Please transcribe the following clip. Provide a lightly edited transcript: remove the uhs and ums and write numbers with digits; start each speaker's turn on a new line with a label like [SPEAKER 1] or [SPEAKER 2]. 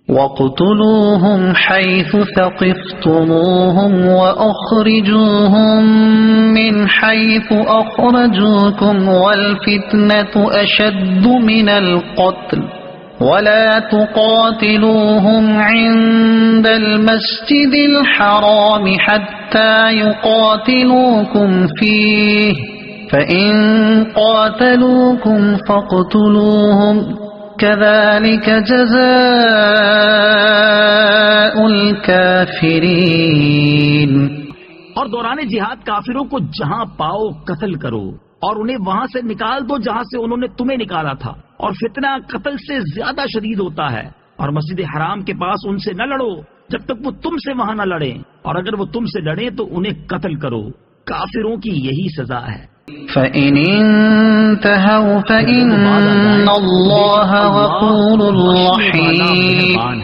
[SPEAKER 1] وَاقْتُلُوهُمْ حَيْثُ ثَقِفْتُمُوهُمْ وَأَخْرِجُوهُمْ مِنْ حَيْثُ أَخْرَجُوكُمْ وَالْفِتْنَةُ أَشَدُّ مِنَ الْقَتْلِ وَلَا تُقَاتِلُوهُمْ عِندَ الْمَسْجِدِ الْحَرَامِ حَتَّى يُقَاتِلُوكُمْ فِيهِ فَإِنْ قَاتَلُوكُمْ فَاقْتُلُوهُمْ كَذَلِكَ جَزَاءُ الْكَافِرِينَ۔
[SPEAKER 2] اور دوران جہاد کافروں کو جہاں پاؤ قتل کرو اور انہیں وہاں سے نکال دو جہاں سے انہوں نے تمہیں نکالا تھا، اور فتنہ قتل سے زیادہ شدید ہوتا ہے، اور مسجد حرام کے پاس ان سے نہ لڑو جب تک وہ تم سے وہاں نہ لڑیں، اور اگر وہ تم سے لڑیں تو انہیں قتل کرو، کافروں کی یہی سزا ہے۔
[SPEAKER 1] فَإِنِ انْتَهَوْا فَإِنَّ اللَّهَ غَفُورٌ رَحِيمٌ۔